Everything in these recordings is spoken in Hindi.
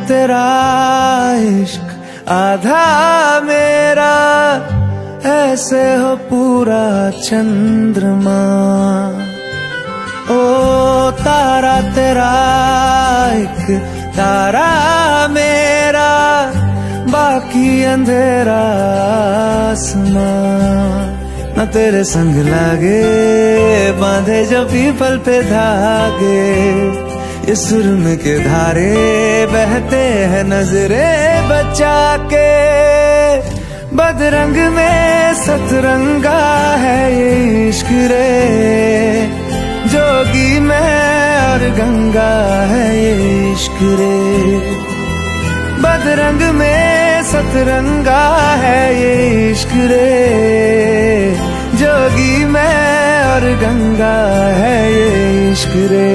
तेरा इश्क आधा मेरा, ऐसे हो पूरा चंद्रमा। ओ तारा तेरा एक तारा मेरा, बाकी अंधेरा आसमां। न तेरे संग लागे बांधे जो पीपल पे धागे, ये सुरम के धारे बहते हैं नजरे बचा के। बदरंग में सतरंगा है ये इश्क रे, जोगी में और गंगा है ये इश्क रे। बदरंग में सतरंगा है ये इश्क रे, जोगी में और गंगा है ये इश्क रे।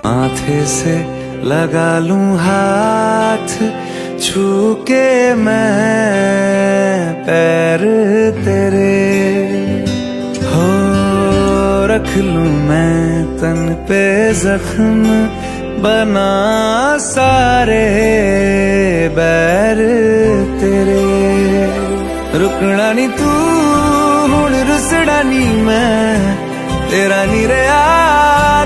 माथे से लगा लूं हाथ, छू के मैं पैर तेरे, हो रख लूं मैं तन पे जख्म, बना सारे बैर तेरे। रुकना नी तू हुण रुसड़ा नी मैं, तेरा नी रहा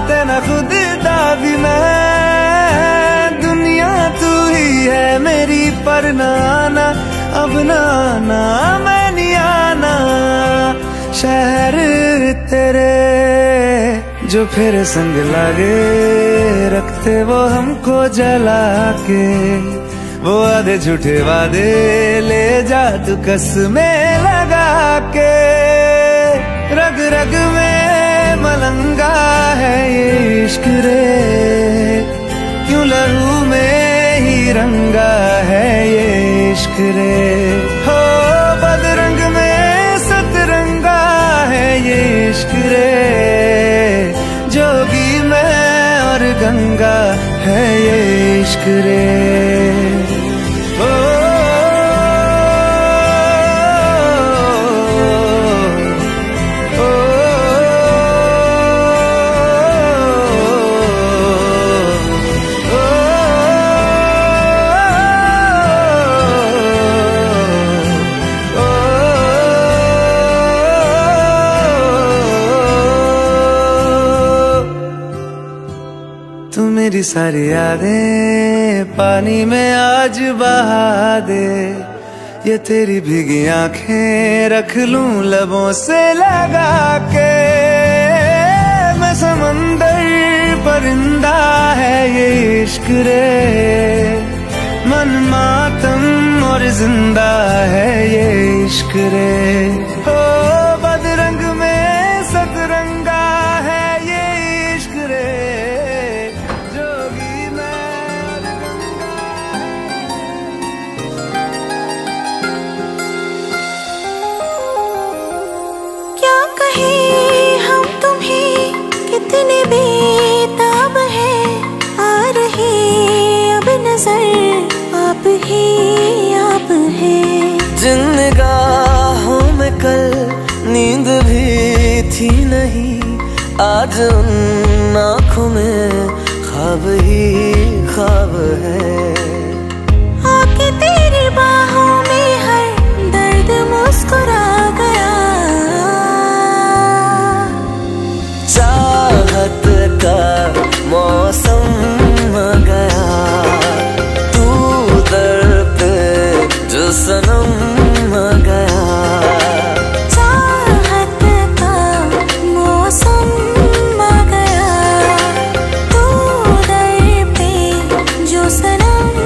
तेना खुद दा भी मैं। दुनिया तू ही है मेरी पर नाना, अब नाना मैं नहीं आना। शहर तेरे जो फिर संग लागे, रखते वो हमको जला के। वो आधे झूठे वादे ले जा तू कसमें लगा के। रग रग में मलंगा है ये इश्क रे, क्यों लहू में ही रंगा है ये इश्क रे। हो बदरंग में सतरंगा है ये इश्क रे, जोगी में और गंगा है ये इश्क रे। तू मेरी सारी यादें पानी में आज बहा दे। ये तेरी भीगी आंखें रख लूं लबों से लगा के। मैं समंदर परिंदा है ये इश्क रे, मन मातम और जिंदा है ये इश्क रे। हो बदरंग में सतरंगा है ये इश्क रे, कितने बेताब है। आ रहे अब नजर आप ही आप है। जिन निगाहों में कल नींद भी थी नहीं, आज उन आँखों में ख्वाब ही ख्वाब है। आके तेरी बाहों में हर दर्द मुस्कुरा गया। चाहत का मौसम आ गया, तू दर पे जो सनम आ गया। चाहत का मौसम आ गया, तू दर पे जो सनम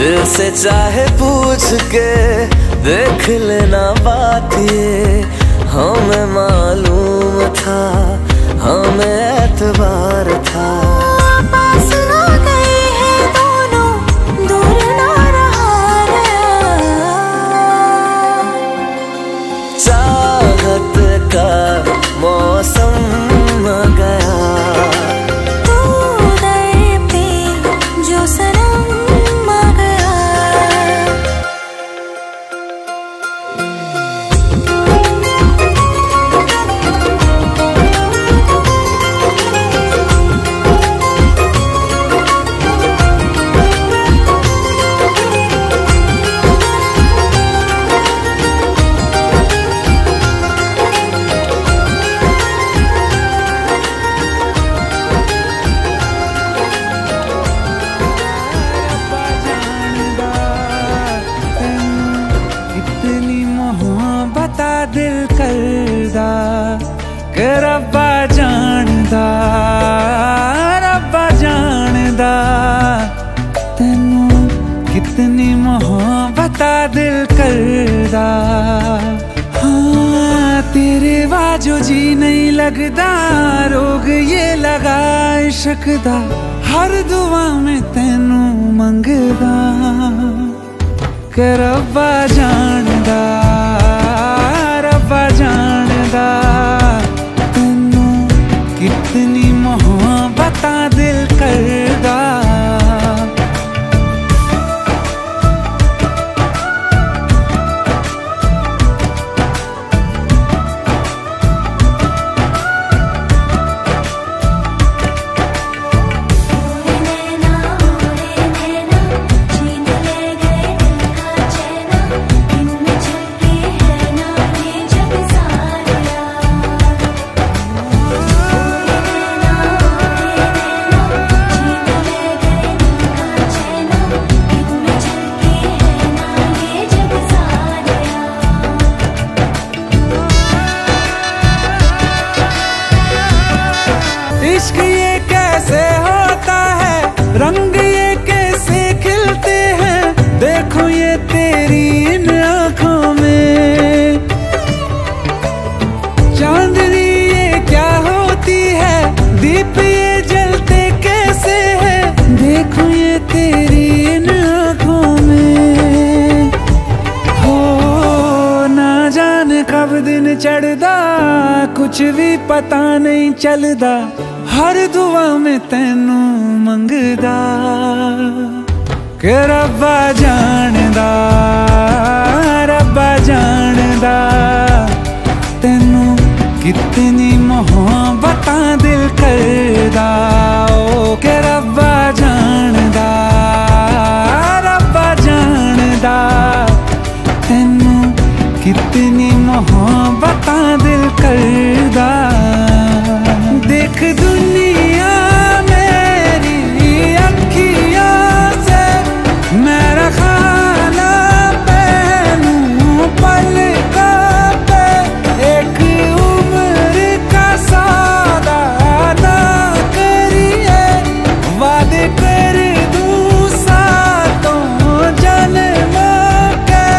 दिल से चाहे पूछ के देख लेना बात ये, हमें मालूम था, हमें एतबार था। पास ना गए हैं दोनों, दूर ना रहा गया। चाहत का मौसम आ गया, तू दर पे जो सनम आ गया। दिल करदा कि रब्बा जानदा, रब्बा जानदा तैनू कितनी मोहब्बत दिल करदा। हाँ तेरे बाजो जी नहीं लगदा, रोग ये लगा इश्क दा, हर दुआ में तैनू मंगदा कि रब्बा जानदा, रब्बा जानदा तैनू कितनी मोहब्बत दिल करदा। इश्क ये कैसे होता है, रंग ये कैसे खिलते हैं, देखो ये तेरी इन आँखों में। चांदनी ये क्या होती है, दीप ये जलते कैसे हैं, देखो ये तेरी इन आँखों में। हो ना जाने कब दिन चढ़दा, कुछ भी पता नहीं चलदा, हर दुआ में तैनू मंगदा कि रब्बा जानदा, रब्बा जानदा तैनू कितनी मोहब्बत दिल करदा। ओ कि रब्बा जानदा, रब्बा जानदा तैनू कितनी मोहब्बत दिल करदा। देख दुनिया मेरी अखियों से, मेरा खाना पहनूं पलकों पे, एक उम्र का सौदा ना करिए, वादे कर दूं सातों जन्मों के।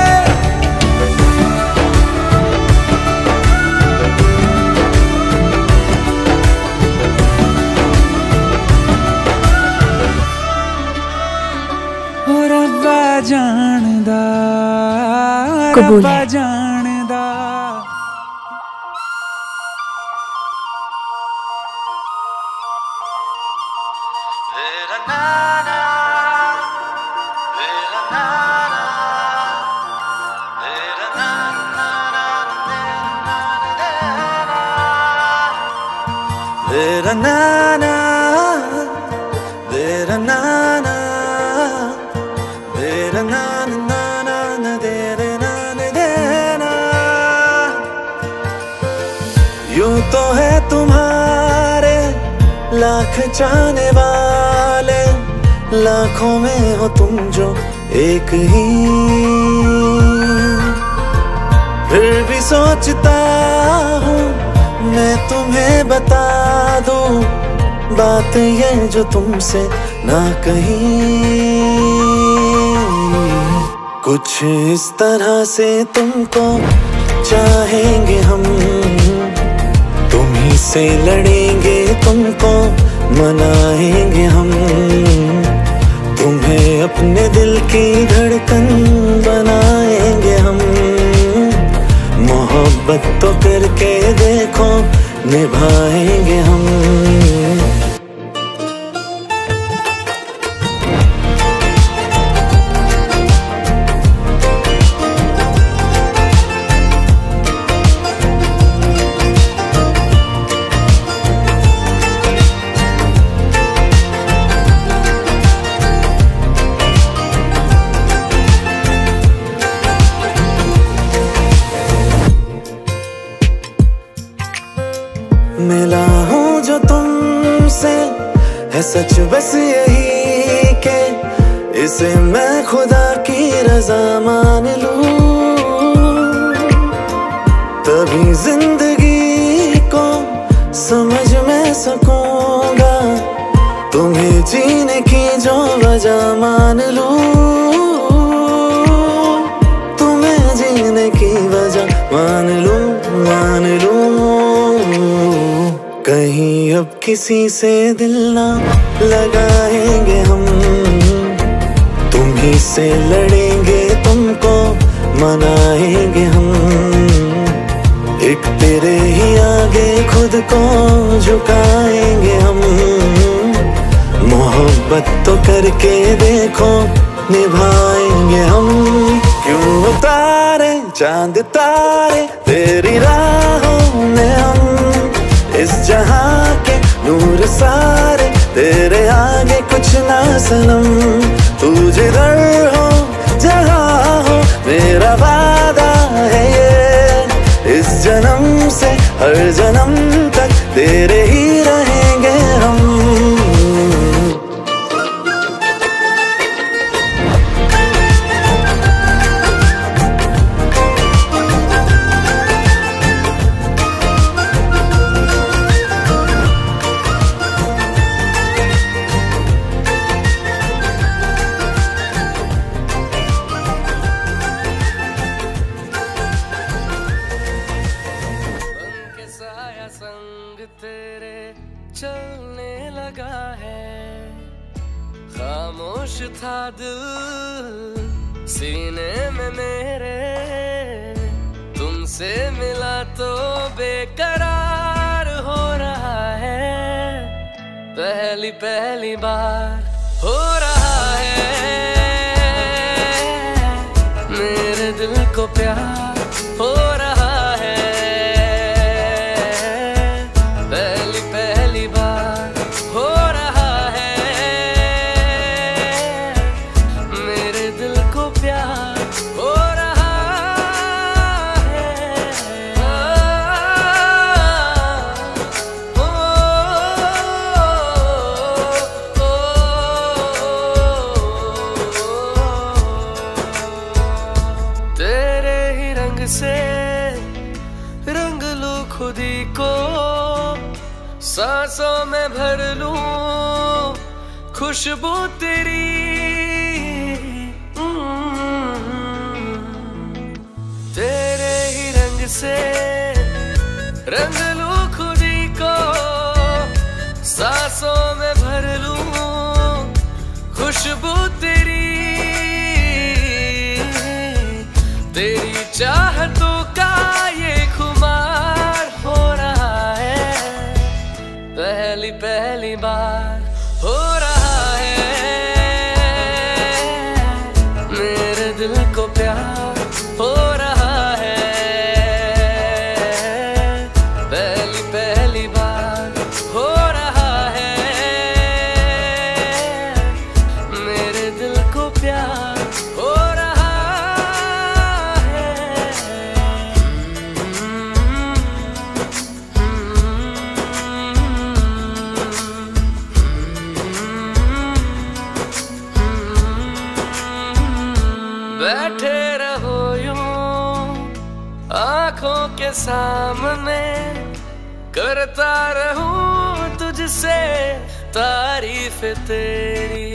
रब्बा जानदा, रब्बा जानदा। तेरा नाना, तेरा नाना, तेरा नाना, तेरा नाना, तेरा नाना, तेरा नाना, नाना तेरे नाना देना। यूं तो है तुम्हारे लाख चाहने वाले, लाखों में हो तुम जो एक ही, फिर भी सोचता हूँ मैं तुम्हें बता दूँ बात ये जो तुमसे ना कही। कुछ इस तरह से तुमको चाहेंगे हम, तुम्हीं से लड़ेंगे, तुमको मनाएंगे हम, तुम्हें अपने दिल की धड़कन बनाएंगे हम। मोहब्बत तो करके देखो, निभाएंगे हम। मिला हूँ जो तुमसे है सच बस यही के इसे मैं खुदा की रजा मान लूं, तभी जिंदगी को समझ में सकूंगा, तुम्हें जीने की जो वजह मान लूं, तुम्हें जीने की वजह मान लूं, मान लूं। कहीं अब किसी से दिल ना लगाएंगे हम, तुम्हीं से लड़ेंगे, तुमको मनाएंगे हम। एक तेरे ही आगे खुद को झुकाएंगे हम। मोहब्बत तो करके देखो, निभाएंगे हम। क्यों उतारे चांद तारे तेरी राहों में हम, इस जहां के नूर सारे तेरे आगे कुछ ना सनम। तू जिधर हो जहां हो मेरा वादा है ये, इस जन्म से हर जन्म तक तेरे ही रहेंगे हम। संग तेरे चलने लगा है, खामोश था दिल सीने में मेरे, तुमसे मिला तो बेकरार हो रहा है, पहली पहली बार हो रहा है, मेरे दिल को प्यार हो रहा है, से रंग लूं खुदी को, सांसों में भर लूं खुशबू तेरी, तेरे ही रंग से रंग लूं खुदी को, सांसों में भर लूं खुशबू तेरी, तेरी चाहतों का ये खुमार हो रहा है, पहली पहली बार हो रहा है, मेरे दिल को प्यार हो रहा है, पहली पहली बार हो रहा है, मेरे दिल को प्यार हो रहा है। बैठे रहो यूं आँखों के सामने, करता रहूं तुझसे तारीफ तेरी,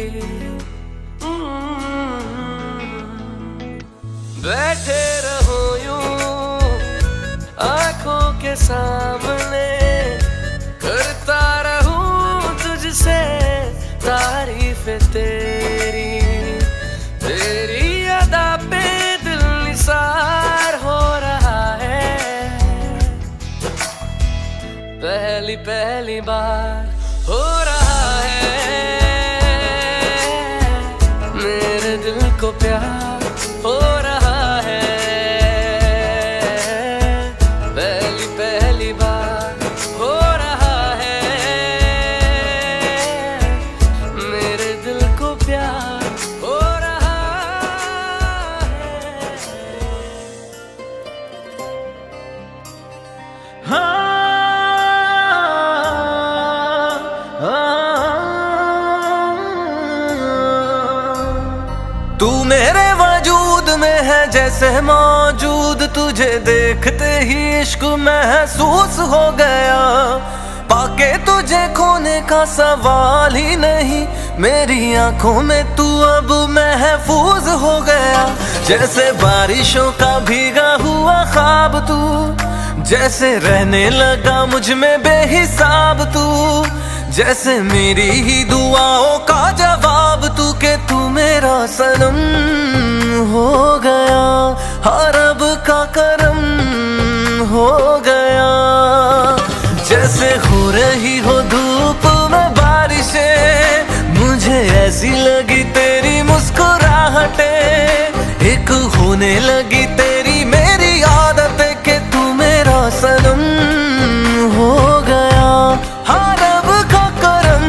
सामने, करता रहूं तुझसे तारीफ तेरी। तेरी अदा पे दिल निसार हो रहा है, पहली पहली बार हो रहा है। मेरे दिल को प्यार हो रहा है, पहली पहली बार हो रहा है। मेरे दिल को प्यार हो रहा है। तू मेरे वजूद में है जैसे मौजूद, तुझे देखते ही इश्क महसूस हो गया। पाके तुझे खोने का सवाल ही नहीं, मेरी आंखों में तू अब महफूज हो गया। जैसे बारिशों का भीगा हुआ ख्वाब तू, जैसे रहने लगा मुझ में बेहिसाब तू। जैसे मेरी ही दुआओं का जवाब तू, के तू मेरा सनम हो गया। हर रब का करम हो गया। जैसे हो रही हो धूप में बारिशें, मुझे ऐसी लगी तेरी मुस्कुराहटें। एक होने लगी तेरी मेरी आदत, के तू मेरा सनम हो गया। हर रब का करम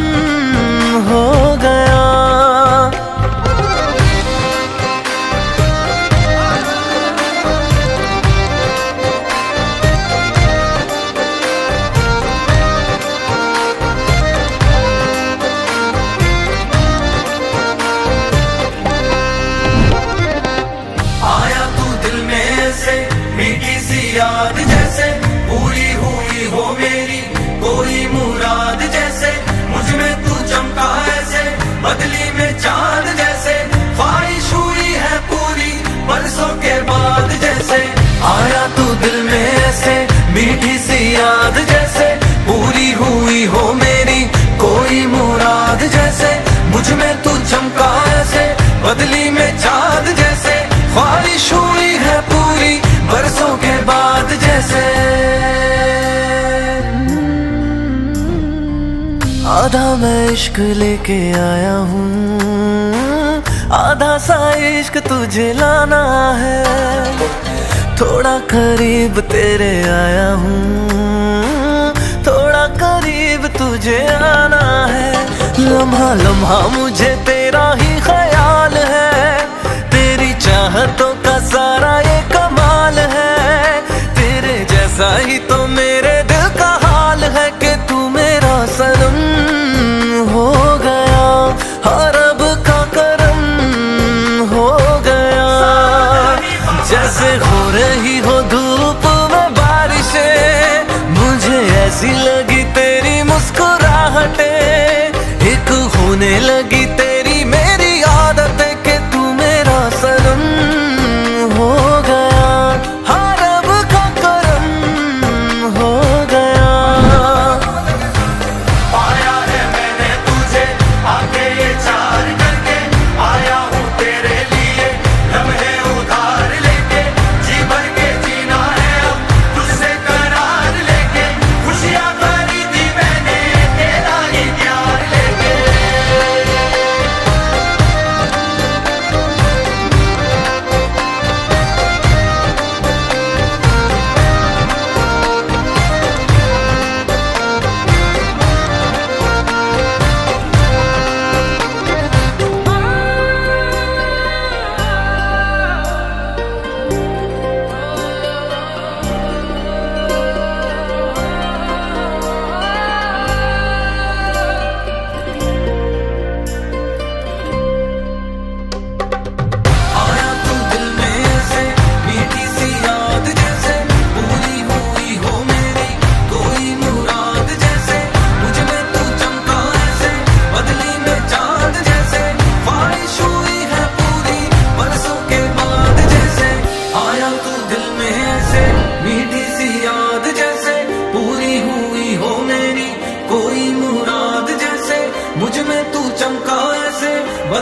हो गया। आया तू दिल में से मीठी सी याद, जैसे पूरी हुई हो मेरी कोई मुराद। जैसे मुझ में तू चमका ऐसे बदली में चांद, जैसे ख्वाहिश हुई है पूरी बरसों के बाद। जैसे आया तू दिल में से मीठी सी याद, जैसे पूरी हुई हो मेरी कोई मुराद। जैसे मुझ में तू चमका ऐसे बदली में चांद, जैसे ख्वाहिश हुई है पूरी बरसों के बाद। जैसे आधा मैं इश्क लेके आया हूँ, आधा सा इश्क तुझे लाना है। थोड़ा करीब तेरे आया हूँ, थोड़ा करीब तुझे आना है। लम्हा लम्हा मुझे तेरा ही ख्याल है, तेरी चाहतों का सारा ये कमाल है। तेरे जैसा ही तो मेरे दिल का हाल है, कि तू मेरा सनम हो गया। हर रब का करम हो गया। जैसे हो रही हो धूप में बारिशें, मुझे ऐसी लगी तेरी मुस्कुराहटें। एक होने लगी तेरी मेरी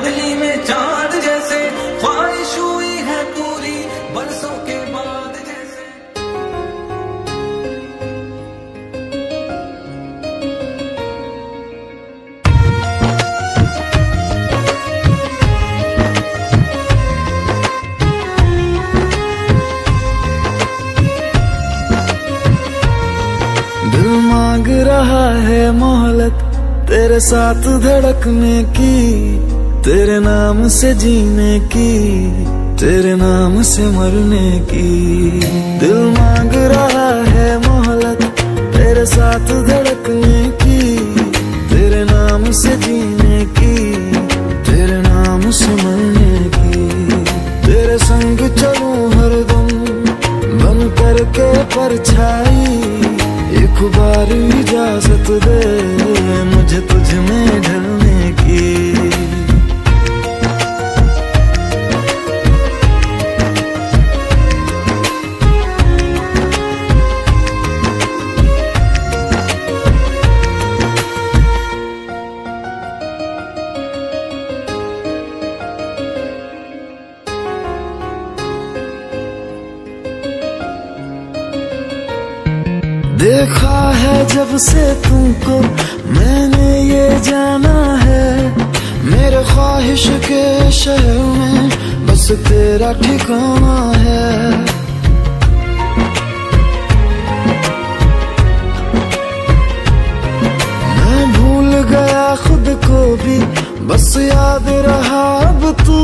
चांदनी में चांद जैसे ख्वाहिश हुई है पूरी बरसों के बाद जैसे। दिल मांग रहा है मोहलत तेरे साथ धड़कने की, तेरे नाम से जीने की, तेरे नाम से मरने की। दिल मांग रहा है मोहलत तेरे साथ धड़कने की, तेरे नाम से जीने की, तेरे नाम से मरने की। तेरे संग चलूं हरदम बन करके परछाई, एक बार इजाजत दे मुझे तुझ में ढलने की। देखा है जब से तुमको मैंने ये जाना है, मेरे ख्वाहिश के शहर में बस तेरा ठिकाना है। मैं भूल गया खुद को भी बस याद रहा अब तू,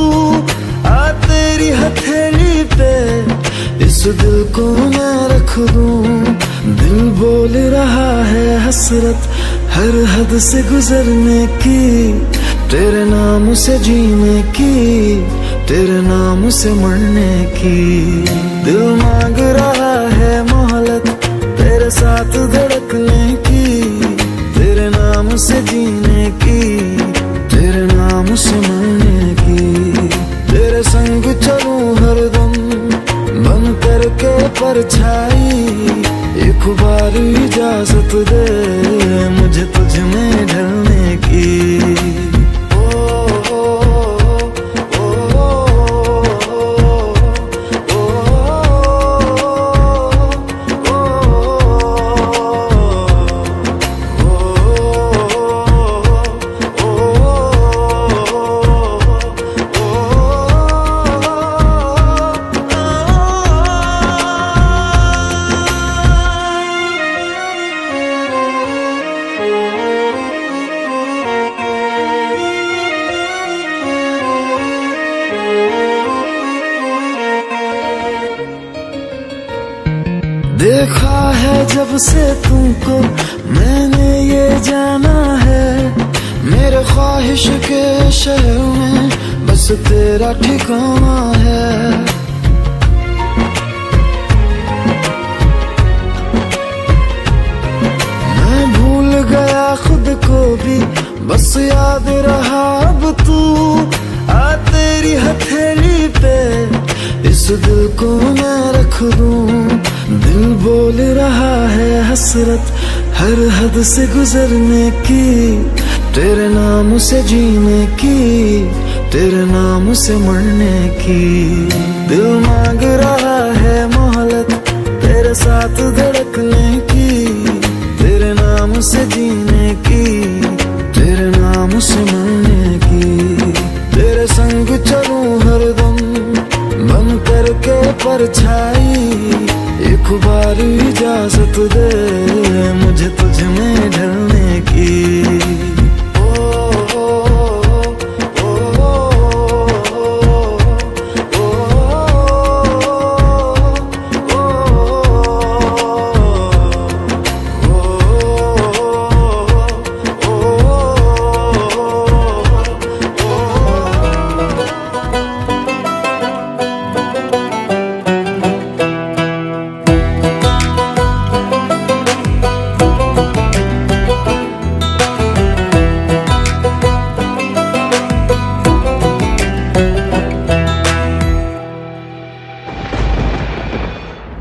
आ तेरी हथेली पे इस दिल को मैं रख दूं। दिल बोल रहा है हसरत हर हद से गुजरने की, तेरे नाम से जीने की, तेरे नाम से मरने की। दिल मांग रहा है मोहलत तेरे साथ धड़कने की, तेरे नाम से जीने की, तेरे नाम से मरने की। तेरे संग चलूं हरदम बन करके परछाई, एक बार इजाजत दे मुझे तुझ में ढलने की। देखा है जब से तुमको मैंने ये जाना है, मेरे ख्वाहिश के शहर में बस तेरा ठिकाना है। मैं भूल गया खुद को भी बस याद रहा अब तू, आ तेरी हथेली पे इस दिल को मैं रख दूं। दिल बोल रहा है हसरत हर हद से गुजरने की, तेरे नाम से जीने की, तेरे नाम से मरने की। दिल मांग रहा है मोहलत तेरे साथ धड़कने की, तेरे नाम से जीने की, तेरे नाम से मरने की। तेरे संग चलूं हरदम बन करके परछाई, एक बार इजाजत दे मुझे तुझ में ढलने की।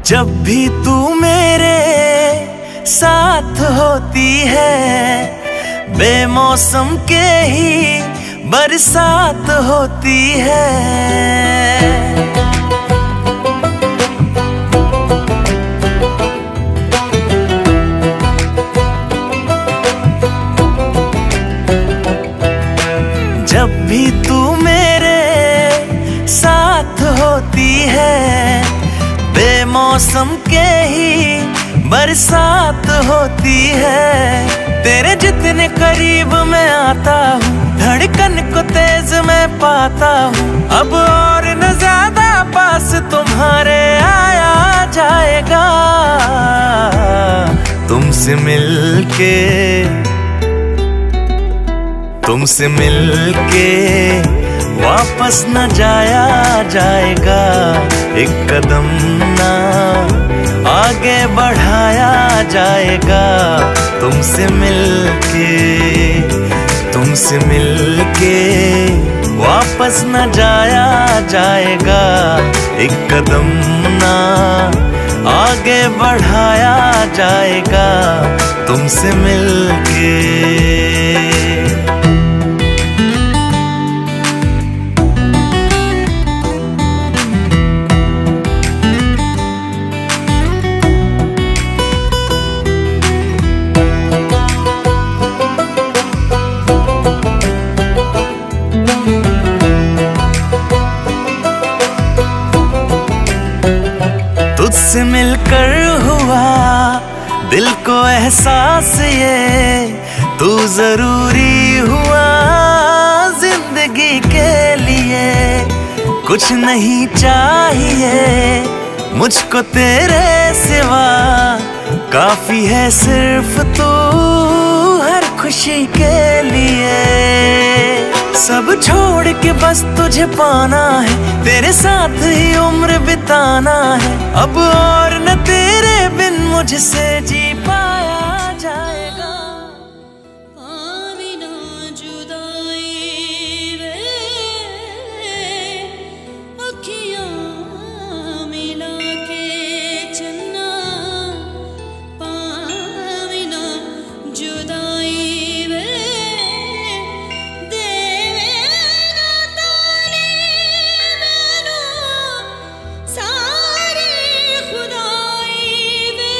जब भी तू मेरे साथ होती है, बेमौसम के ही बरसात होती है। जब भी तू मेरे साथ होती है, बेमौसम के ही बरसात होती है। तेरे जितने करीब मैं आता हूँ, धड़कन को तेज मैं पाता हूँ। अब और न ज्यादा पास तुम्हारे आया जाएगा। तुमसे मिलके वापस न जाया जाएगा। एक कदम ना आगे बढ़ाया जाएगा। तुमसे मिलके वापस न जाया जाएगा। एक कदम ना आगे बढ़ाया जाएगा। तुमसे मिलके। तुझसे मिलकर हुआ दिल को एहसास, ये तू जरूरी हुआ जिंदगी के लिए। कुछ नहीं चाहिए मुझको तेरे सिवा, काफी है सिर्फ तू हर खुशी के लिए। सब छोड़ के बस तुझे पाना है, तेरे साथ ही उम्र बिताना है। अब और न तेरे बिन मुझसे जी पाया जाएगा। पावी ना जुदाई वे, अखियां मिला के चन्ना। पावी ना जुदाई वे, सारी खुदाई वे।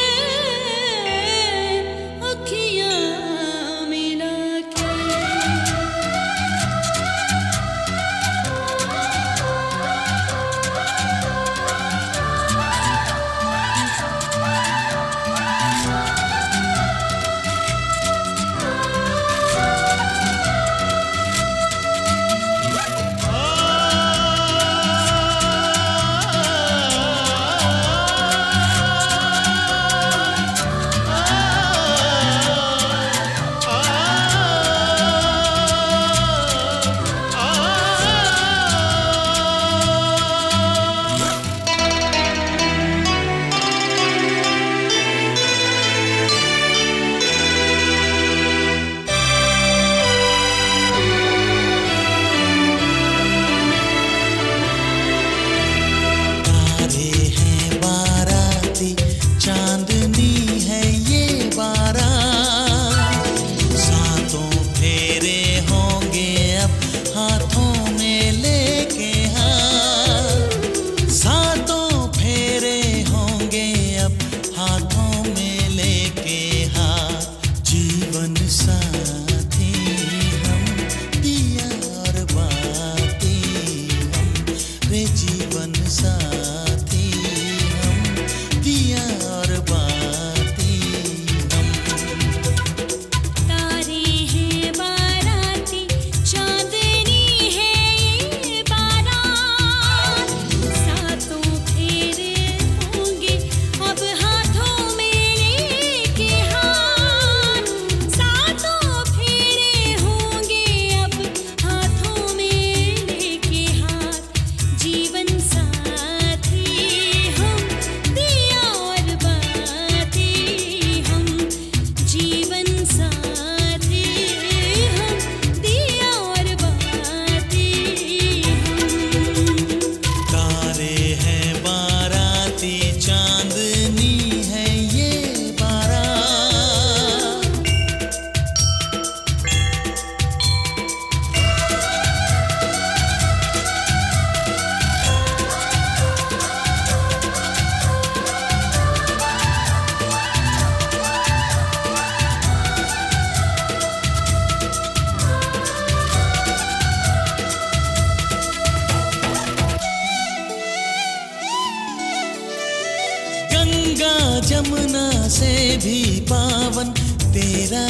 भी पावन तेरा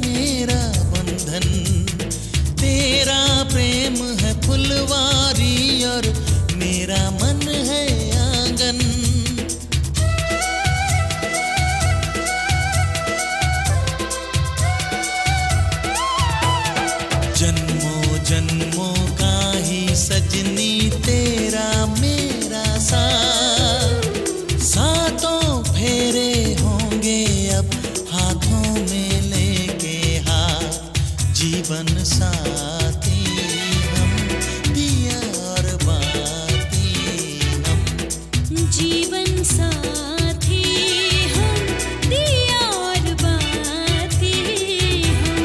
मेरा बंधन। तेरा प्रेम है फुलवारी और मेरा मन है आंगन। जन्मों जन्मों का ही सजनी तेरा मेरा साथ। सातों फेरे होंगे अब हाथों में लेके हाथ। जीवन साथी हम दिया और बाती हम। जीवन साथी हम दिया और बाती हम।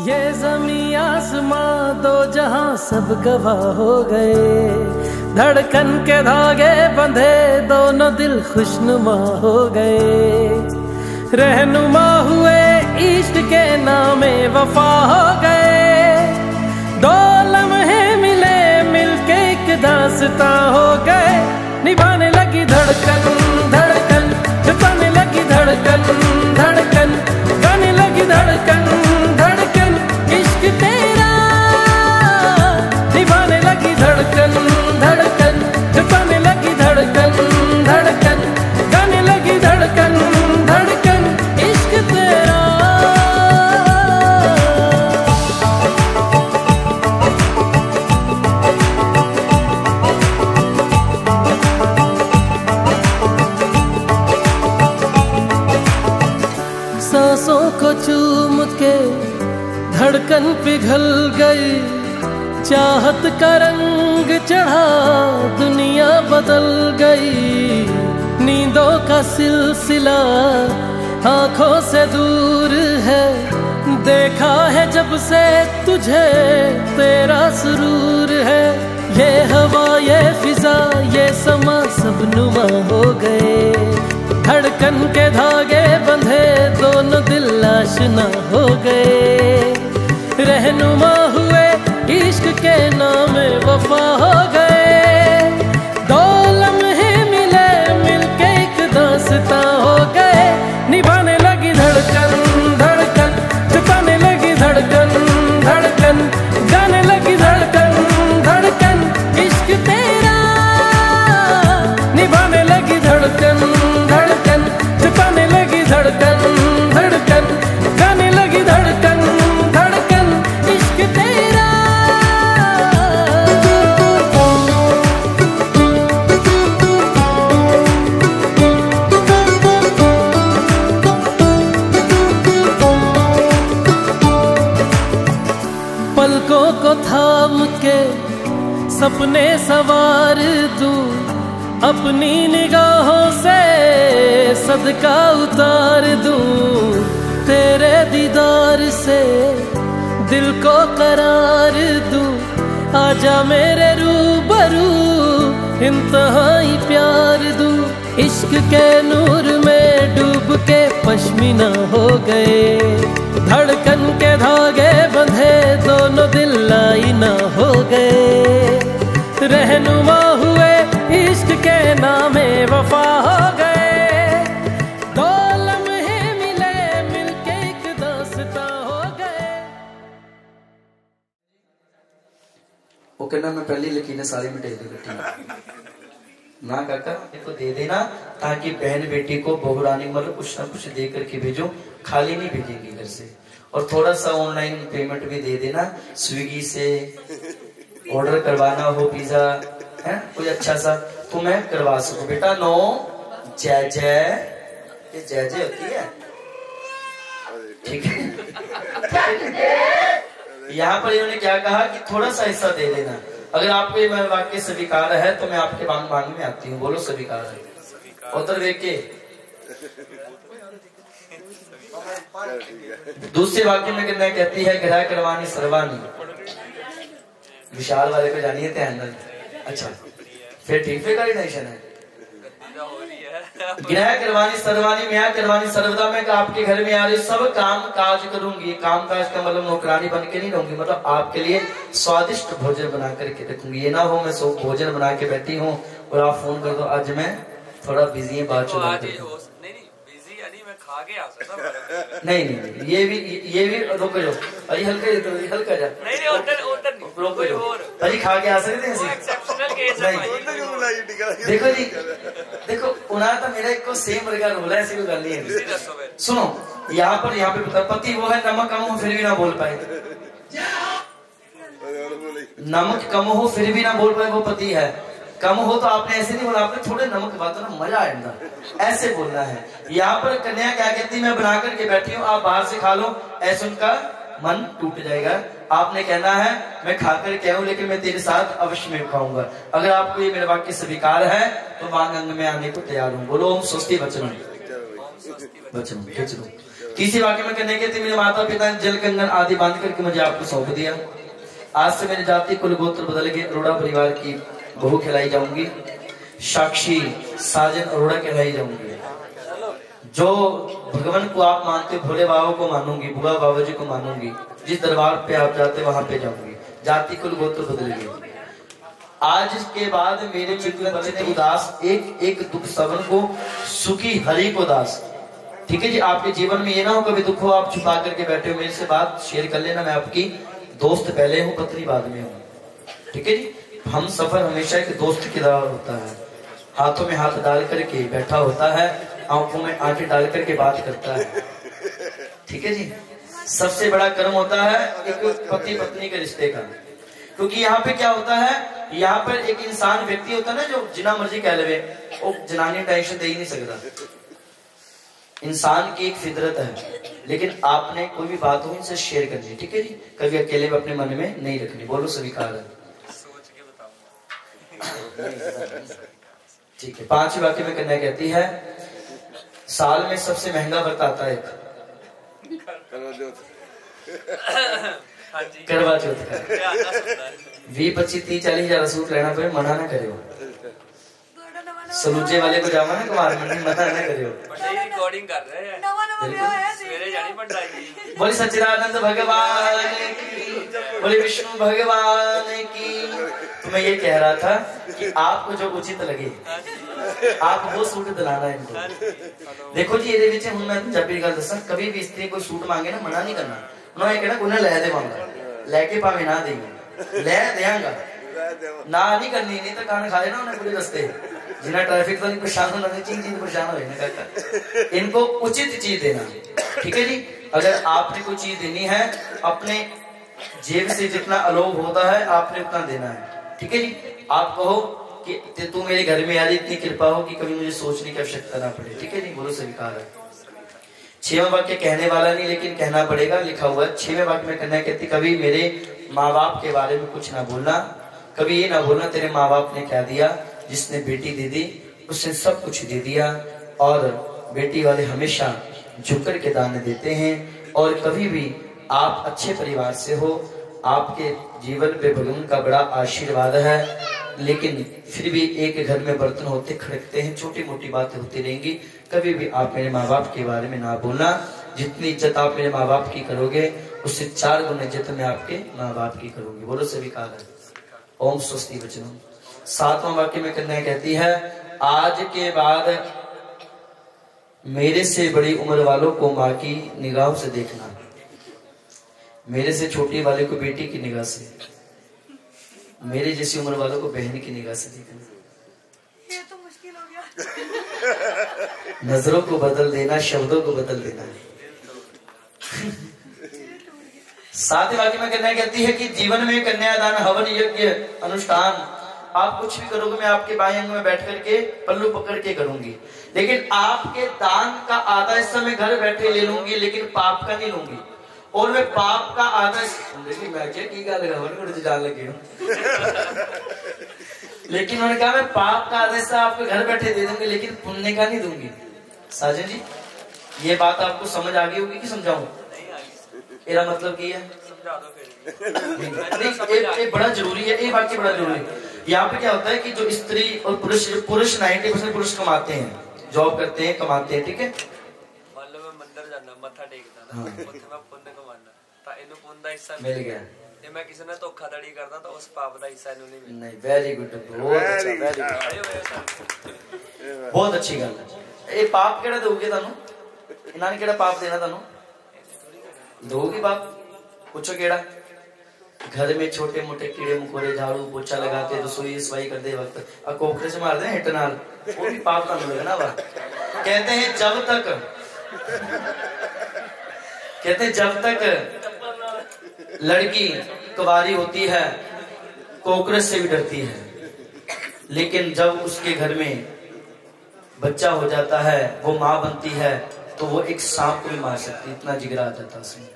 ये ज़मीं आसमां दो जहां सब गवाह हो गए। धड़कन के धागे बंधे दोनों दिल खुशनुमा हो गए। रहनुमा हुए इश्क के नामे वफा हो गए। दो लम्हे मिले मिलके एक दास्तां हो गए। निभाने लगी धड़कन धड़कन, जताने लगी धड़कन धड़कन, गाने लगी धड़कन धड़कन इश्क तेरा। निभाने लगी धड़कन धड़कन, जताने लगी धड़कन धड़कन, गाने लगी धड़कन धड़कन इश्क तेरा। सांसों को चूम के धड़कन पिघल गई। चाहत का रंग चढ़ा दुनिया बदल गई। नींदों का सिलसिला आंखों से दूर है। देखा है जब से तुझे तेरा सुरूर है। ये हवा ये फिजा ये समा सब नुमा हो गए। धड़कन के धागे बंधे दोनों दिल आशना हो गए। रहनुमा हुए इश्क के नामे वफा हो गए। दो लम्हे मिले मिलके एक दास्तां हो गए। निभाने लगी धड़कन धड़कन, जताने लगी धड़कन धड़कन, गाने लगी धड़कन धड़कन इश्क तेरा। निभाने लगी धड़कन धड़कन, जताने लगी धड़कन धड़कन, गाने लगी धड़कन अपने सवार दूं, अपनी निगाहों से सदका उतार दूं, तेरे दीदार से दिल को करार दूं। आजा मेरे रूबरू इंतहाई प्यार दूं, इश्क के नूर में डूब के पश्मीना हो गए, धड़कन के धागे बंधे दोनों दिल लाइना हो गए, रहनुमा हुए इश्क के नामे वफा हो गए, दो लम्हे मिले मिलके एक दास्तां हो गए। वो कहना मैं पहली लकीरें सारी मिटा दी बेटी ना काका को दे देना, ताकि बहन बेटी को बहुरानी मतलब कुछ ना कुछ दे करके भेजो, खाली नहीं भेजेंगी घर से। और थोड़ा सा ऑनलाइन पेमेंट भी दे देना, स्विगी से ऑर्डर करवाना हो पिज्जा है कोई अच्छा सा तो मैं करवा सकूं। बेटा नो जय जय, ये जय जय होती है ठीक है। यहाँ पर इन्होंने क्या कहा कि थोड़ा सा हिस्सा दे देना, अगर आपको ये वाक्य स्वीकार है तो मैं आपके मांग में आती हूँ। बोलो स्वीकार है। उधर देख के दूसरे वाक्य में कितना कहती है, ग्रह करवानी सर्वानी, विशाल वाले को जानिए थे अंदर। अच्छा फिर ठीक फिर टेंशन है। ग्रह करवानी सर्वानी, मैं करवानी सर्वदा, मैं आपके घर में आ रही सब काम काज करूंगी। काम काज का मतलब नौकरानी बन के नहीं रहूंगी, मतलब आपके लिए स्वादिष्ट भोजन बना करके रखूंगी। ये ना हो मैं सब भोजन बना के बैठी हूँ और आप फोन कर दो आज मैं थोड़ा बिजी है बात नहीं नहीं ये भी रोक जाओ अरे हल्का जा अरे खा के आ सकते हैं। देखो जी देखो उन्हें तो मेरा एक सेम वर्गा रोल है, ऐसी कोई गल नहीं है। सुनो यहाँ पे पति वो है नमक कम हो फिर भी ना बोल पाए, नमक कम हो फिर भी ना बोल पाए वो पति है। कम हो तो आपने ऐसे नहीं बोला, आपने थोड़े नमक बात ना मजा आएगा ऐसे बोलना है। यहाँ पर कन्या क्या कहती मैं बना करके बैठी हूँ आप बाहर से खा लो, ऐसे उनका मन टूट जाएगा। आपने कहना है मैं खाकर क्या हूँ लेकिन मैं तेरे साथ अवश्य में खाऊंगा। अगर आपको ये मेरा वाक्य स्वीकार है तो मांग अंग में आने को तैयार हूँ। बोलो ओम स्वस्ति वचन वचन। तीसरे वाक्य में कहने के मेरे माता पिता ने जल कंगन आदि बांध करके मुझे आपको सौंप दिया। आज से मेरी जाति कुल गोत्र बदल के अरोड़ा परिवार की बहू खिलाई जाऊंगी, साक्षी साजन अरोड़ा कहलाई जाऊंगी। जो भगवान को आप मानते भोले बाबा को मानूंगी, बुआ बाबा जी को मानूंगी, जिस दरबार पे आप जाते वहां पे जाऊंगी। जाति कुल गोत्र बदल गई। आज के बाद मेरे चित्त बचते उदास, एक एक दुख सवन को सुखी हरि को दास। ठीक है जी, आपके जीवन में ये ना हो कभी दुख हो आप छुपा करके बैठे हो, मेरे से बात शेयर कर लेना। मैं आपकी दोस्त पहले हूँ पत्नी बाद में हूँ। ठीक है जी, हम सफर हमेशा एक दोस्त की तरह होता है। हाथों में हाथ डाल करके बैठा होता है, आंखों में आंखें डाल करके बात करता है। ठीक है जी, सबसे बड़ा कर्म होता है एक पति पत्नी के रिश्ते का। क्योंकि यहाँ पे क्या होता है, यहाँ पर एक इंसान व्यक्ति होता है ना जो जिना मर्जी कह ले वो जनानी टेंशन दे ही नहीं सकता। इंसान की एक फितरत है, लेकिन आपने कोई भी बात हो इनसे शेयर करनी है। ठीक है जी, कभी अकेले में अपने मन में नहीं रखनी। बोलो स्वीकार है। ठीक है, पांचवी वाक्य में कन्या कहती है साल में सबसे महंगा व्रत आता है करवा चौथ का। 20, 25, 30, 40 हजार सूट लेना पड़े, मना ना करियो। सलूजे वाले को जावा ना कुमार मंडी, मना ना करियो। रिकॉर्डिंग कर रहे हैं, सवेरे जानी पड़ जाएगी। बोले सच्चिदानंद भगवान की, बोले विष्णु भगवान की। तो मैं ये कह रहा था कि आपको जो उचित लगे आप वो सूट दिलाना इनको। देखो जी ये विच हूं मैं जब भी गल दसा, कभी भी स्त्री कोई सूट मांगे ना मना नहीं करना। उन्होंने कहना उन्हें लै देवांगा, लैके भावे ना देंगे, लै देंगा ना नहीं करनी, नहीं तो खाना खा लेना उन्हें पूरे रस्ते। जिन्हें ट्रैफिक तो नहीं परेशान होना, चीज परेशान हो जाए। इनको उचित चीज देना। ठीक है जी, अगर आपने कोई चीज देनी है अपने जेब से जितना अलोभ होता है आपने उतना देना है। ठीक है जी, आप कहो कि तू मेरे घर में आ रही, इतनी कृपा हो कि कभी मुझे सोचने की आवश्यकता ना पड़े। ठीक है जी, बोलो स्वीकार है। 6वां वाक्य कहने वाला नहीं लेकिन कहना पड़ेगा, लिखा हुआ है। 6वें वाक्य में कन्या कहती कभी मेरे माँ बाप के बारे में कुछ ना बोलना, कभी ये ना बोलना तेरे माँ बाप ने क्या दिया, जिसने बेटी दे दी उसने सब कुछ दे दिया। और बेटी वाले हमेशा झुककर के दान देते हैं। और कभी भी आप अच्छे परिवार से हो, आपके जीवन पे भगवान का बड़ा आशीर्वाद है, लेकिन फिर भी एक घर में बर्तन होते खड़कते हैं, छोटी मोटी बातें होती रहेंगी। कभी भी आप मेरे माँ बाप के बारे में ना बोलना। जितनी इज्जत आप मेरे माँ बाप की करोगे उससे 4 गुना इज्जत मैं आपके माँ बाप की करूंगी। बोलो सभी कहा है ओम स्वस्ति वचनम। 7वां वाक्य में कन्या कहती है, आज के बाद मेरे से बड़ी उम्र वालों को माँ की निगाह से देखना, मेरे से छोटी वाले को बेटी की निगाह से, मेरे जैसी उम्र वालों को बहन की निगाह से देखना। ये तो मुश्किल हो गया। नजरों को बदल देना, शब्दों को बदल देना है। 7वें वाक्य में कन्या कहती है कि जीवन में कन्यादान, हवन, यज्ञ, अनुष्ठान आप कुछ भी करोगे मैं आपके बाएं अंग में बैठ करके पल्लू पकड़ के करूंगी, लेकिन आपके दान का आधा हिस्सा मैं घर बैठे ले लूंगी, लेकिन पाप का नहीं लूंगी। और मैं पाप का आधा जान लगे लेकिन उन्होंने कहा मैं पाप का आधा हिस्सा आपके घर बैठे दे दूंगी, लेकिन पुण्य का नहीं दूंगी। साजन जी ये बात आपको समझ आ गई होगी कि समझाऊं? मेरा मतलब क्या है? ये बड़ा जरूरी है, ये वाक्य बड़ा जरूरी है। यहाँ पे क्या होता है कि जो स्त्री और पुरुष 90% पुरुष कमाते हैं, जॉब करते हैं, कमाते हैं, ठीक है। मान लो मैं मंदिर जाना, मत्था टेकना ना, मैं पुण्य कमाना, ता इन्हें पुण्य का हिस्सा मिल गया। ये मैं किसी ने धोखाधड़ी करता तो उस पाप का हिस्सा इन्हें नहीं मिलना। नहीं, वेरी गुड, बहुत अच्छा, वेरी गुड, बहुत अच्छी गल है। ये पाप केड़ा दोगे तानू? इन्होंने केड़ा पाप देना तानू? दोगे पाप? पूछो केड़ा? घर में छोटे मोटे कीड़े मकोड़े, झाड़ू पोछा लगाते, रसोई सफाई करते वक्त कोखरे से मारते हैं हिट नाल, वो भी पाप तानू लगना वा। कहते हैं जब तक लड़की कुंवारी होती है कोकरच से भी डरती है, लेकिन जब उसके घर में बच्चा हो जाता है, वो माँ बनती है, तो वो एक सांप को भी मार सकती, इतना जिगरा आ जाता है।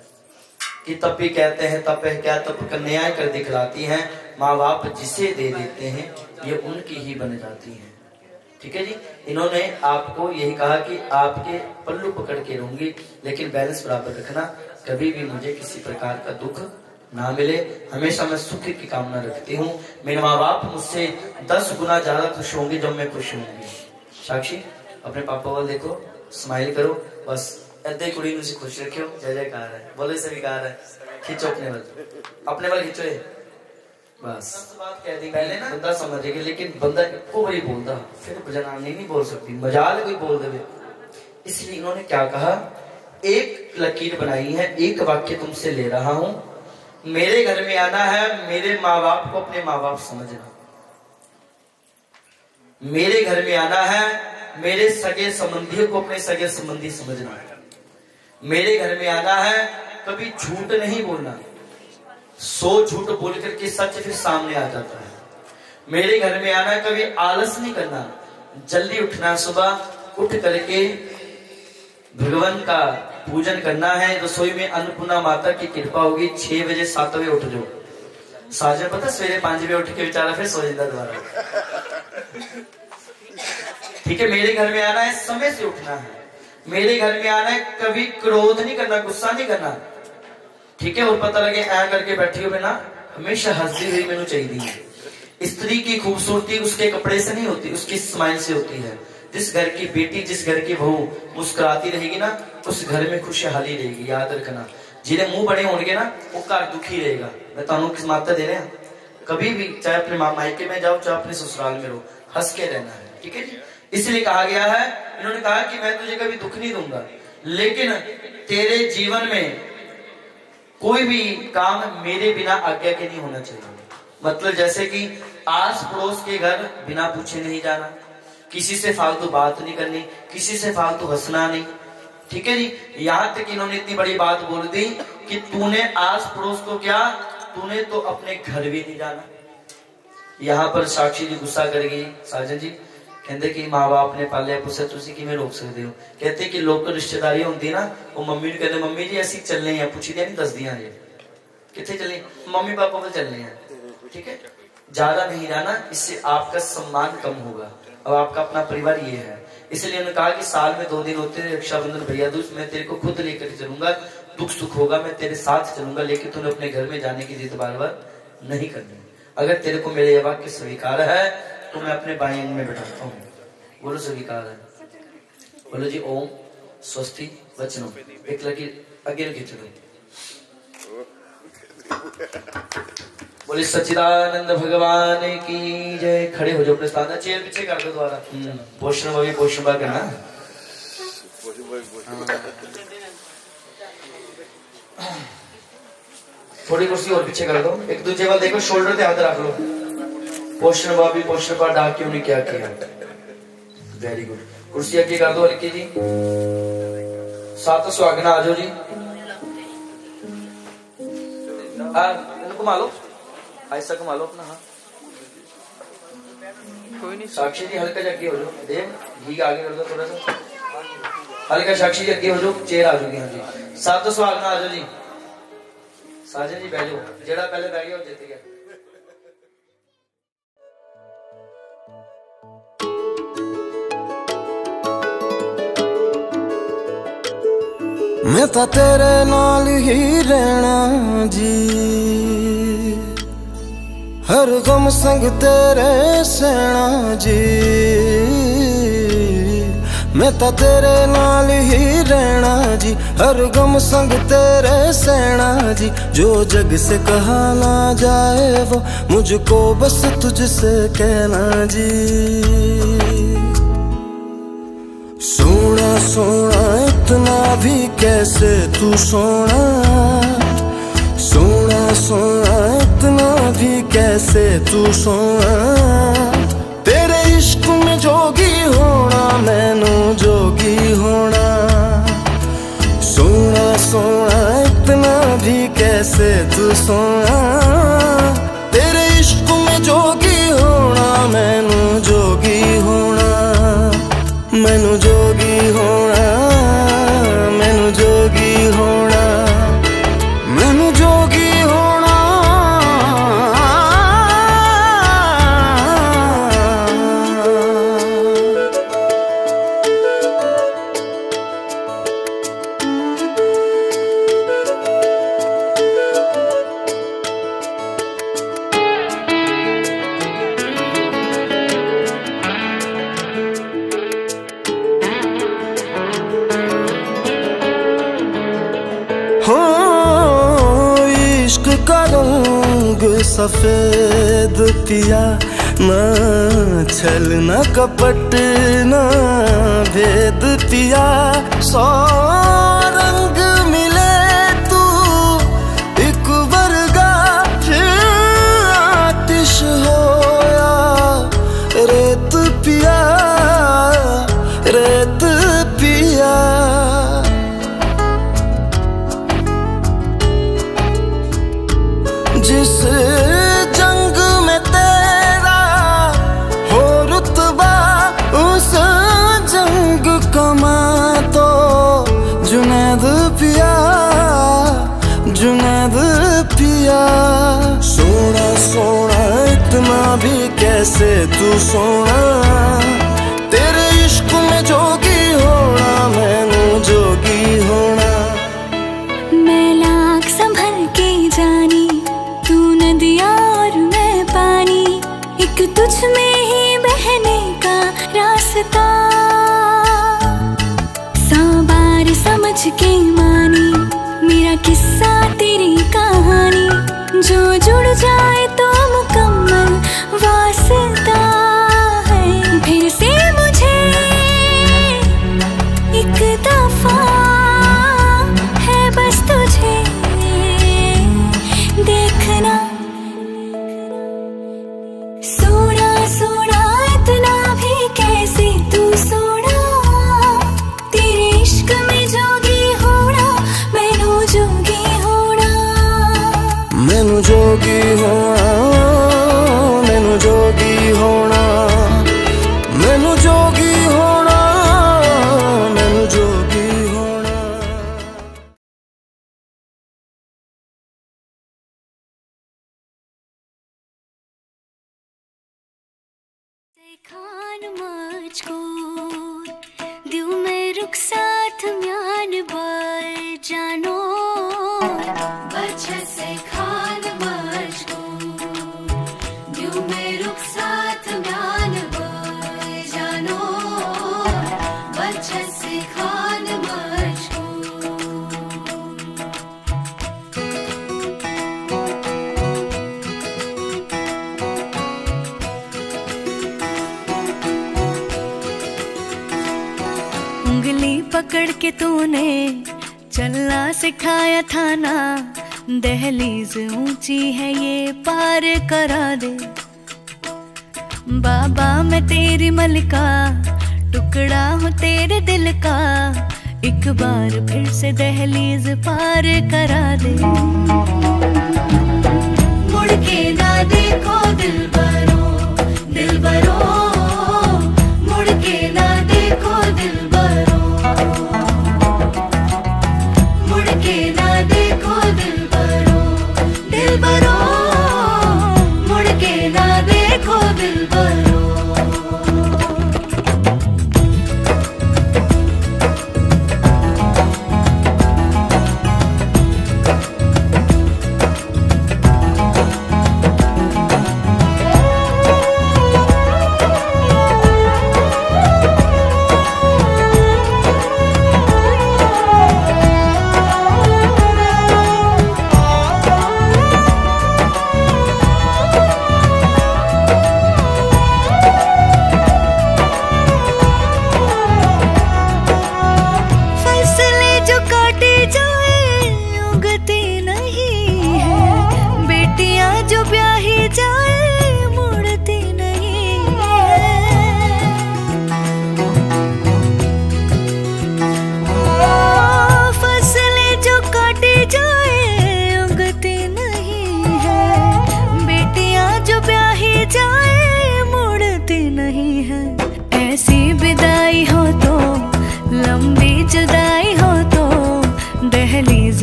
कि तपी कहते हैं, तप है क्या, तप कन्याएं कर दिखलाती हैं, माँ बाप जिसे दे देते हैं ये उनकी ही बन जाती हैं। ठीक है जी। इन्होंने आपको यही कहा कि आपके पल्लू पकड़ के रहूंगी, लेकिन बैलेंस बराबर रखना, कभी भी मुझे किसी प्रकार का दुख ना मिले, हमेशा मैं सुख की कामना रखती हूँ। मेरे माँ बाप मुझसे 10 गुना ज्यादा खुश होंगे जब मैं खुश होंगी। साक्षी अपने पापा वाल देखो, स्माइल करो, बस ऐसे कुड़ी नु खुश रखियो, जय जयकार है, बोले स्वीकार है। खींचो अपने वाल खींचो, बस बात कह दी पहले ना बंदा समझेगा, लेकिन बंदा को वही बोलता, फिर जनानी नहीं बोल सकती, मजाल कोई बोल दे। इसलिए इन्होंने क्या कहा, एक लकीर बनाई है, एक वाक्य तुमसे ले रहा हूं, मेरे घर में आना है, मेरे माँ बाप को अपने माँ बाप समझना, मेरे घर में आना है, मेरे सगे संबंधियों को अपने सगे संबंधी समझना, मेरे घर में आना है, कभी झूठ नहीं बोलना, 100 झूठ बोल करके सच फिर सामने आ जाता है। मेरे घर में आना है, कभी आलस नहीं करना, जल्दी उठना, सुबह उठ करके भगवान का पूजन करना है, रसोई में अन्नपूर्णा माता की कृपा होगी, 6 बजे 7 बजे उठ जाओ। साजन पता सवेरे 5 बजे उठ के बेचारा फिर सो जाता दोबारा। ठीक है, मेरे घर में आना है, समय से उठना है, मेरे घर में आना है, कभी क्रोध नहीं करना, गुस्सा नहीं करना। ठीक है, और पता लगे ऐ करके बैठी हो बिना, हमेशा हंसती हुई मैंने चाहिए। स्त्री की खूबसूरती उसके कपड़े से नहीं होती, उसकी स्माइल से होती है। जिस घर की बेटी, जिस घर की बहू मुस्कुराती रहेगी ना, उस घर में खुशहाली रहेगी, याद रखना। जिन्हें मुंह बड़े होंगे ना, वो घर दुखी रहेगा। मैं तानू किस माता दे रहे हैं, कभी भी चाहे अपने मायके में जाओ, चाहे अपने ससुराल में रहो, हंस के रहना है। ठीक है जी। इसलिए कहा गया है, इन्होंने कहा कि मैं तुझे कभी दुख नहीं दूंगा, लेकिन तेरे जीवन में कोई भी काम मेरे बिना आज्ञा के नहीं होना चाहिए। मतलब जैसे कि आस पड़ोस के घर बिना पूछे नहीं जाना, किसी से फालतू बात नहीं करनी, किसी से फालतू हंसना नहीं। ठीक है जी। यहाँ तक इन्होंने इतनी बड़ी बात बोल दी कि तूने आस पड़ोस को क्या, तूने तो अपने घर भी नहीं जाना। यहाँ पर साक्षी जी गुस्सा कर गई, साजन जी कहते कि माँ बाप ने पालिया पुसे तुसी किवें रोक सकते हो। कहते कि लोग रिश्तेदारी होंगी ना, वो मम्मी कहते मम्मी जी असी चलने हैं, पूछी नहीं दस दिया जी कितने चले, मम्मी पापा को चलने हैं। ठीक है, ज्यादा नहीं रहना, इससे आपका सम्मान कम होगा। अब आपका अपना परिवार ये है, इसलिए उन्होंने कहा कि साल में 2 दिन होते हैं, रक्षाबंधन भैया दूज, मैं तेरे को खुद लेकर चलूंगा, दुख सुख होगा मैं तेरे साथ चलूंगा, लेकिन तूने अपने घर में जाने की जिद बार बार नहीं करनी। अगर तेरे को मेरे ये वाक्य स्वीकार है तो मैं अपने बाएं अंग में बैठाता हूँ। बोलो स्वीकार है, बोलो जी ओम स्वस्ति वचनों। एक लगी आगे रखी चलो, बोले सच्चिदानंद भगवान की जय। खड़े हो जाओ अपने स्थान, चेयर पीछे कर दो दोबारा। पोषण भावी पोषण भाव करना। थोड़ी कुर्सी और पीछे कर दो, एक दूसरे वाल देखो, शोल्डर पे हाथ रख लो। पोषण भावी पोषण भाव डाक के उन्हें क्या किया, वेरी गुड। कुर्सी आगे कर दो हल्की जी। सात सुहागना आ जाओ जी, घुमा लो, ऐसा घुमा लो अपना हाथ। कोई नहीं, साक्षी जी हल्का जगह हो जाओ, देव घी आगे कर दो थोड़ा सा, हल्का साक्षी जी आगे हो जाओ, चेयर आ जाओगी। हाँ जी, सात सुहागना आ जाओ जी। साजन जी बैठ जाओ, जेड़ा पहले बैठ गया वो जीत गया। मैं तो तेरे नाल ही रहना जी, हर गम संग तेरे सहना जी। मैं तो तेरे नाल ही रहना जी, हर गम संग तेरे सहना जी। जो जग से कहा ना जाए वो मुझको बस तुझसे कहना जी। सोना सोना इतना भी कैसे तू सोना, सोना सोना इतना भी कैसे तू सोना। तेरे इश्क में जोगी होना, मैनू जोगी होना। सोना सोना इतना भी कैसे तू सोना। तेरे इश्क में जोगी होना, मैनू जोगी होना। मैनू जोगी होना, मैनू जोगी होना, मैनू जोगी होना। सफेद पिया ना छल न कपट न भेद पिया। 100 रंग मिले तू एक वर्गा, आतिश होया रेत पिया, रेत पिया। जिस जंग में तेरा हो रुतबा, उस जंग कमा तो जुनैद पिया, जुनैद पिया। सोना सोना इतना भी कैसे तू सोना। तेरे इश्क में जोगी होना, मैनू जोगी होना। मैं लाख संभल के जानी, तू नदिया और मैं पानी, एक तुझ में ही बहने का रास्ता। 100 बार समझ के मानी मेरा किस्सा तेरी कहानी। जो जुड़ जाए तो मुकम्मल वास्ता है। फिर से मुझे एक दफा है बस तुझे देखना। सोना सोना इतना भी कैसे तू सोना। तेरे इश्क में जोगी होना, मैनू जोगी होना। मैनू जोगी होना, रुखसात म्यान बाय जानो बच्चे से खान मजबूर न्यू में रुखसात म्यान बाय जानो बच्चे से खान पकड़ के तूने चलना सिखाया था ना, दहलीज ऊंची है ये पार करा दे। बाबा मैं तेरी मलिका, टुकड़ा हूँ तेरे दिल का, एक बार फिर से दहलीज पार करा दे। मुड़ के ना देखो दिलबरो, दिलबरो, मुड़ के ना देखो दिलबरो, मुड़ के ना देखो दिलबरो, दिलबरो, मुड़ के ना देखो दिलबरो।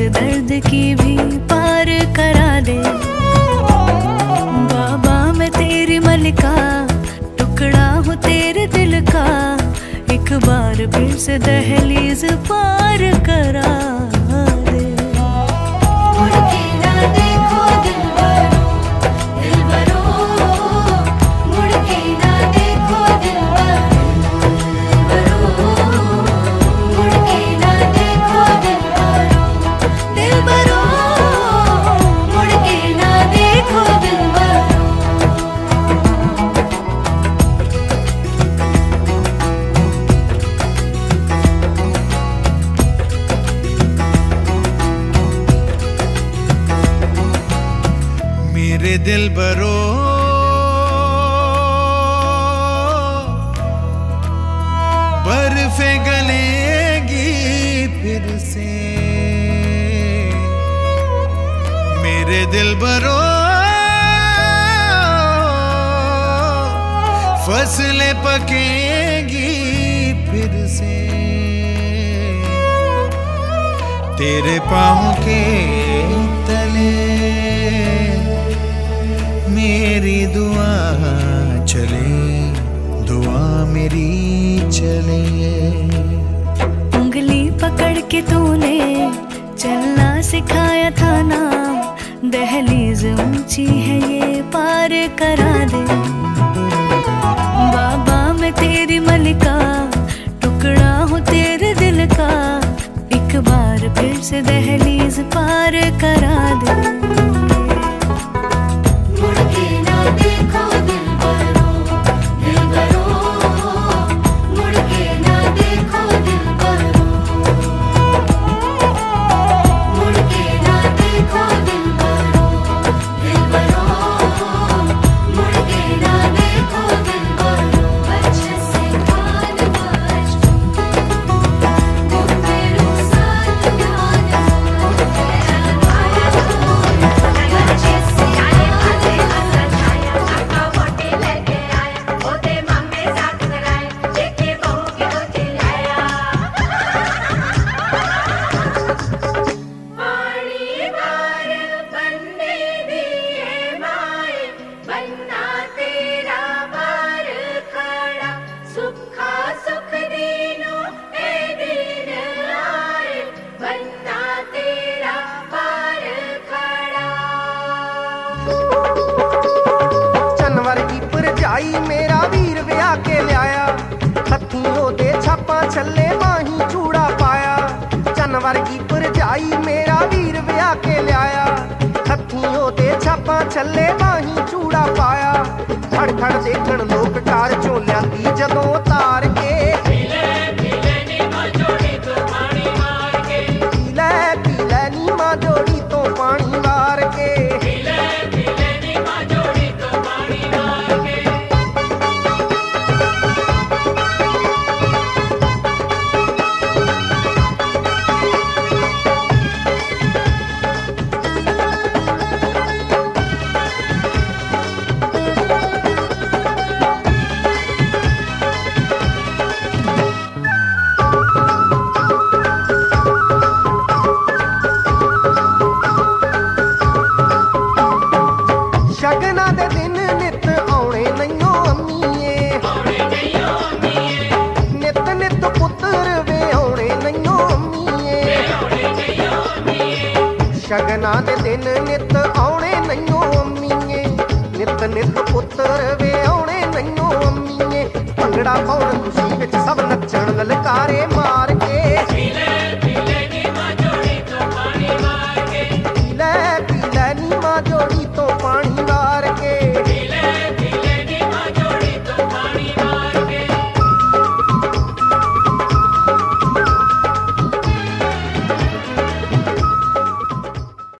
दर्द की भी पार करा दे। बाबा मैं तेरी मलिका, टुकड़ा हूँ तेरे दिल का, एक बार फिर से दहलीज पार करा दे। मुड़ के ना देखो दिलबरो, दिलबरो, मुड़ के ना देखो दिलबरो, मुड़ के ना देखो दिलबरो, दिलबरो, मुड़ के ना देखो दिलबरो। मेरे दिलबरो बर्फे गलेगी फिर से, मेरे दिलबरो फसलें पकेगी फिर से, तेरे पाँव के तले मेरी दुआ चले, दुआ मेरी चले। उंगली पकड़ के तूने चलना सिखाया था ना, दहलीज ऊंची है ये पार करा दे। बाबा मैं तेरी मलिका, टुकड़ा हूँ तेरे दिल का, एक बार फिर से दहलीज पार करा दे। मुड़ के ना देखो दिलबरो, दिलबरो, मुड़ के ना देखो दिलबरो, मुड़ के ना देखो दिलबरो, दिलबरो, मुड़ के ना देखो दिलबरो। अच्छे से खान मजबूर, तुम मेरे साथ जान, भरजाई मेरा वीर विआह के लिया, हथियों दे छापा छल्ले माही चूड़ा पाया। चन वर्गी भरजाई मेरा वीर विआह के लिया, हथियों दे छापा छल्ले माही चूड़ा पाया। खड़ खड़ देखण लोक कार चों लियांदी जदों तार के, पीले पीले नी मां जोड़ी तो पानी मार के, पीले पीले नी मां जोड़ी तो पानी मार के, पीले पीले नी मां जोड़ी तो पानी मार के। शगना दे दिन नित आउणे नईओ अम्मीए, नित नित पुत्तर वे आउणे नईओ अम्मीए। शगना दे दिन नित आउणे नईओ अम्मीए, नित नित पुत्तर वे आउणे नईओ अम्मीए। भंगड़ा पाउण खुशी विच सब नच्चण ललकारे मार